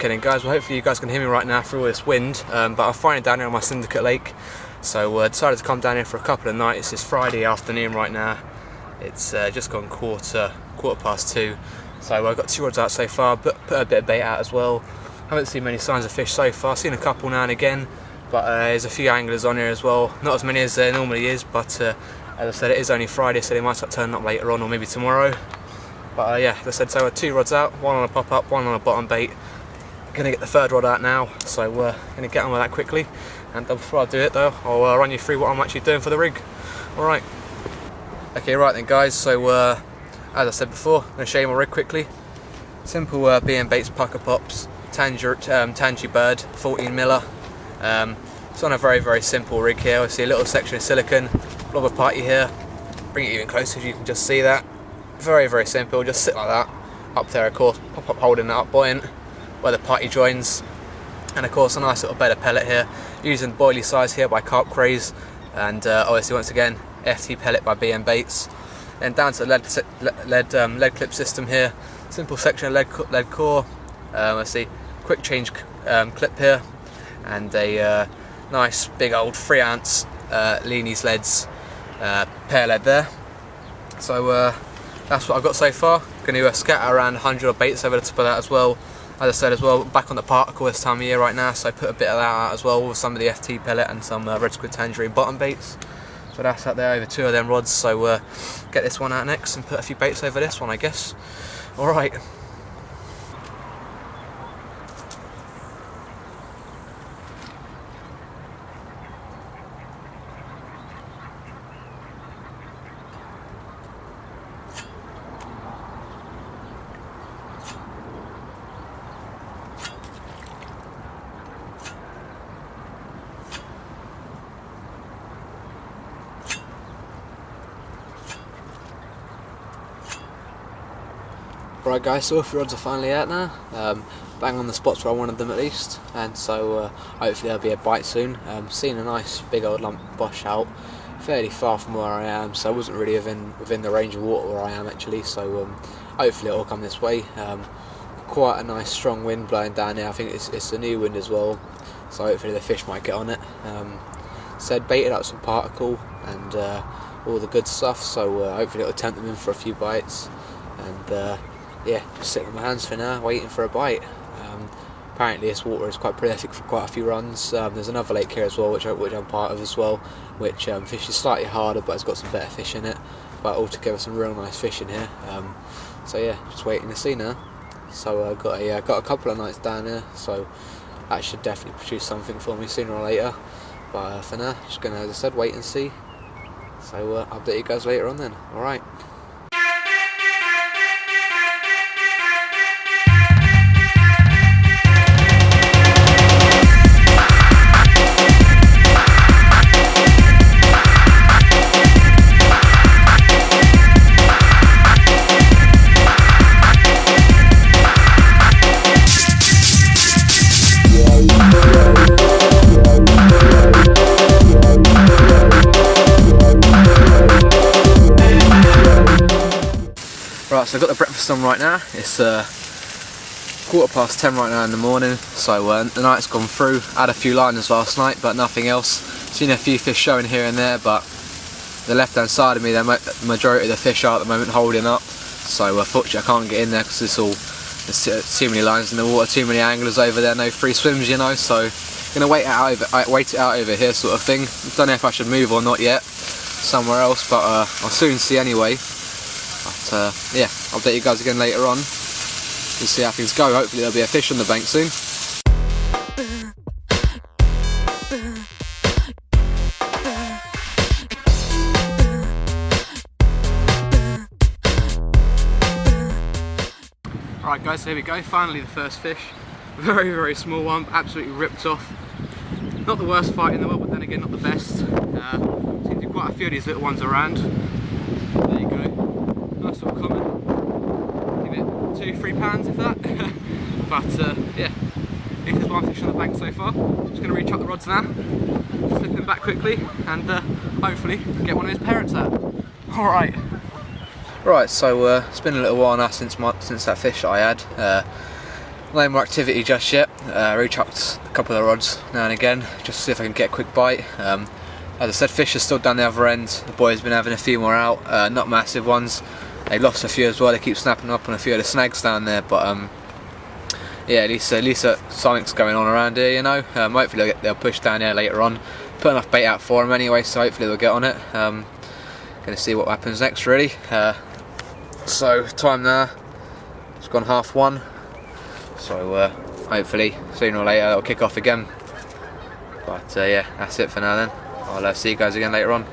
Okay then guys, well hopefully you guys can hear me right now through all this wind, but I'm finally down here on my Syndicate lake, so I decided to come down here for a couple of nights. It's Friday afternoon right now, it's just gone quarter past 2, so I've got 2 rods out so far, but put a bit of bait out as well. Haven't seen many signs of fish so far, seen a couple now and again, but there's a few anglers on here as well, not as many as there normally is, but as I said, it is only Friday, so they might start turning up later on or maybe tomorrow. But yeah, as I said, so I had 2 rods out, one on a pop-up, one on a bottom bait. Gonna get the 3rd rod out now, so we're gonna get on with that quickly. And before I do it though, I'll run you through what I'm actually doing for the rig. Alright. Okay, right then guys, so as I said before, I'm gonna show you my rig quickly. Simple B&B Baits Pucker Pops, Tangy Bird, 14 miller. It's on a very simple rig here. I see a little section of silicone, blob of putty here. Bring it even closer so you can just see that. Very simple, just sit like that. Up there of course, pop up holding that up buoyant where the putty joins, and of course a nice little bed of pellet here, using boilie size here by Carp Craze, and obviously once again FT pellet by B&B Baits. Then down to the lead clip system here, simple section of lead core. I see quick change clip here, and a nice big old 3 ounce Leany's leads pair lead there. So that's what I've got so far. Going to scatter around 100 of baits over the top of that as well. As I said as well, back on the particle this time of year right now, so I put a bit of that out as well with some of the FT pellet and some red squid tangerine bottom baits. So that's out there over 2 of them rods, so get this one out next and put a few baits over this one I guess. Alright. Right guys, so all 3 rods are finally out now, bang on the spots where I wanted them at least, and so hopefully there'll be a bite soon. Seen a nice big old lump bush out, fairly far from where I am, so I wasn't really within the range of water where I am actually, so hopefully it'll come this way. Quite a nice strong wind blowing down here, I think it's a new wind as well, so hopefully the fish might get on it. Said baited up some particle and all the good stuff, so hopefully it'll tempt them in for a few bites, and yeah, just sitting on my hands for now, waiting for a bite. Apparently this water is quite prolific for quite a few runs. There's another lake here as well, which I'm part of as well, which fishes slightly harder, but it's got some better fish in it. But altogether, some real nice fish in here. So yeah, just waiting to see now. So got a couple of nights down here, so that should definitely produce something for me sooner or later. But for now, just gonna, as I said, wait and see. So update you guys later on then. All right. Right, so I've got the breakfast on right now. It's 10:15 right now in the morning, so the night's gone through. I had a few liners last night, but nothing else. Seen a few fish showing here and there, but the left hand side of me, the majority of the fish are at the moment holding up, so fortunately I can't get in there because there's too many lines in the water, too many anglers over there, no free swims, you know, so gonna wait it out over here sort of thing. Don't know if I should move or not yet, somewhere else, but I'll soon see anyway. But yeah, I'll update you guys again later on. We'll see how things go. Hopefully there'll be a fish on the bank soon. Alright guys, so here we go, finally the first fish. Very, very small one, absolutely ripped off. Not the worst fight in the world, but then again not the best. Seems to be quite a few of these little ones around. There you go, nice little common. Give it 2-3 pounds if that. But yeah, this is one fish on the bank so far. Just going to rechuck the rods now, slip him back quickly, and hopefully get one of his parents out. Alright. Right, so it's been a little while now since that fish that I had. No more activity just yet. Rechucked a couple of rods now and again, just to see if I can get a quick bite. As I said, fish are still down the other end. The boys have been having a few more out, not massive ones. They lost a few as well. They keep snapping up on a few of the snags down there, but yeah, at least something's going on around here, you know. Hopefully they'll push down here later on. Put enough bait out for them anyway, so hopefully they'll get on it. Gonna see what happens next, really. So time now, it's gone 1:30, so hopefully sooner or later it'll kick off again. But yeah, that's it for now then. I'll see you guys again later on.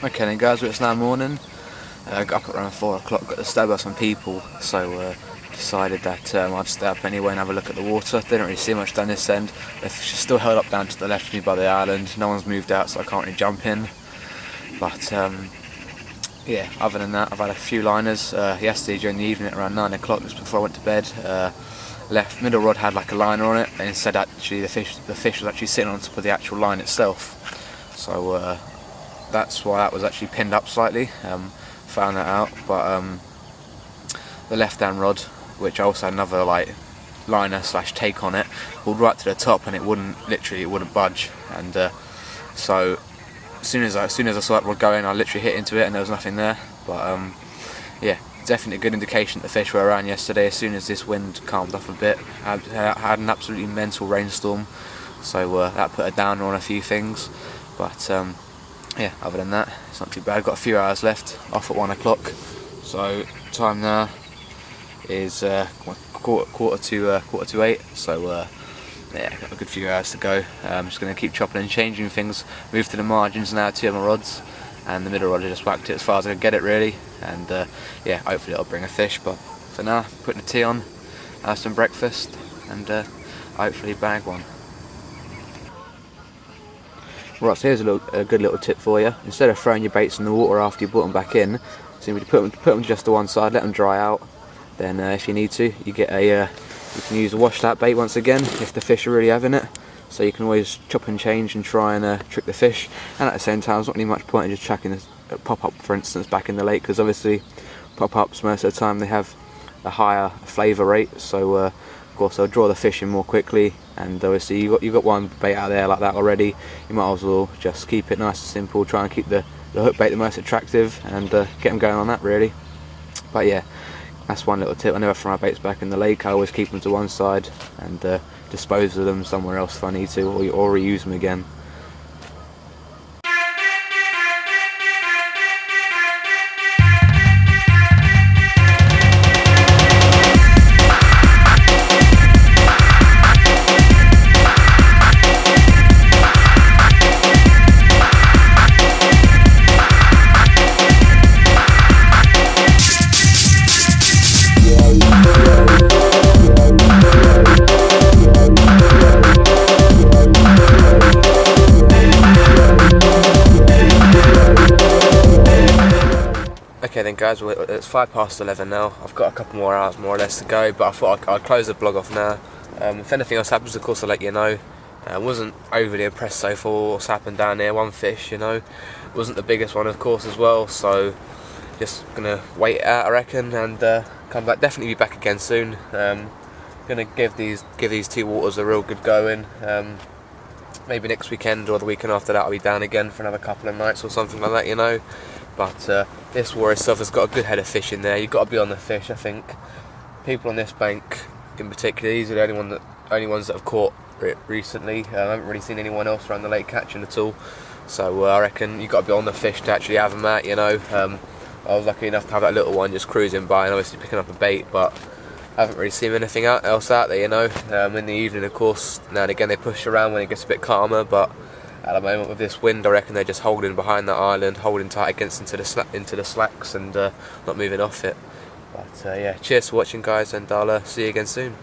Okay then guys, well, it's now morning. Got up at around 4 o'clock, got to stab by some people, so decided that I'd stay up anyway and have a look at the water. Didn't really see much down this end. The fish is still held up down to the left of me by the island. No one's moved out, so I can't really jump in. But yeah, other than that, I've had a few liners. Yesterday during the evening at around 9 o'clock, just before I went to bed, left middle rod had like a liner on it, and instead actually the fish was actually sitting on top of the actual line itself. So that's why that was actually pinned up slightly. Found that out, but the left hand rod, which also had another like liner slash take on it, pulled right to the top, and it wouldn't budge. And so as soon as I saw that rod going, I literally hit into it, and there was nothing there. But yeah, definitely a good indication that the fish were around yesterday. As soon as this wind calmed off a bit, I had an absolutely mental rainstorm, so that put a downer on a few things. But yeah, other than that, it's not too bad. Got a few hours left, off at 1 o'clock. So time now is quarter to 8. So yeah, got a good few hours to go. I'm just going to keep chopping and changing things. Move to the margins now, 2 of my rods, and the middle rod I just whacked it as far as I can get it really. And yeah, hopefully it'll bring a fish. But for now, putting the tea on, have some breakfast, and hopefully bag one. Right, so here's a good little tip for you. Instead of throwing your baits in the water after you put them back in, simply put them just to one side, let them dry out. Then if you need to, you can use a wash that bait once again if the fish are really having it. So you can always chop and change and try and trick the fish. And at the same time, there's not really much point in just chucking a pop-up, for instance, back in the lake, because obviously pop-ups most of the time they have a higher flavour rate. So of course they'll draw the fish in more quickly. And obviously you've got one bait out there like that already. You might as well just keep it nice and simple. Try and keep the hook bait the most attractive, and get them going on that really. But yeah, that's one little tip. I never throw my baits back in the lake. I always keep them to one side and dispose of them somewhere else if I need to, or reuse them again. Okay then guys, well, it's 11:05 now. I've got a couple more hours more or less to go, but I thought I'd close the blog off now. If anything else happens, of course I'll let you know. Wasn't overly impressed so far what's happened down here. One fish, you know, wasn't the biggest one of course as well, so just gonna wait it out I reckon, and come back, definitely be back again soon. Gonna give these 2 waters a real good going. Maybe next weekend or the weekend after that I'll be down again for another couple of nights or something like that, you know. But this water itself has got a good head of fish in there. You've got to be on the fish, I think. People on this bank in particular. These are the only ones that have caught it recently. I haven't really seen anyone else around the lake catching at all. So I reckon you've got to be on the fish to actually have them at, you know. I was lucky enough to have that little one just cruising by and obviously picking up a bait, but I haven't really seen anything else out there, you know. In the evening, of course, now and again they push around when it gets a bit calmer, but at the moment with this wind, I reckon they're just holding behind that island, holding tight against into the slacks and not moving off it. But yeah, cheers for watching, guys, and I'll see you again soon.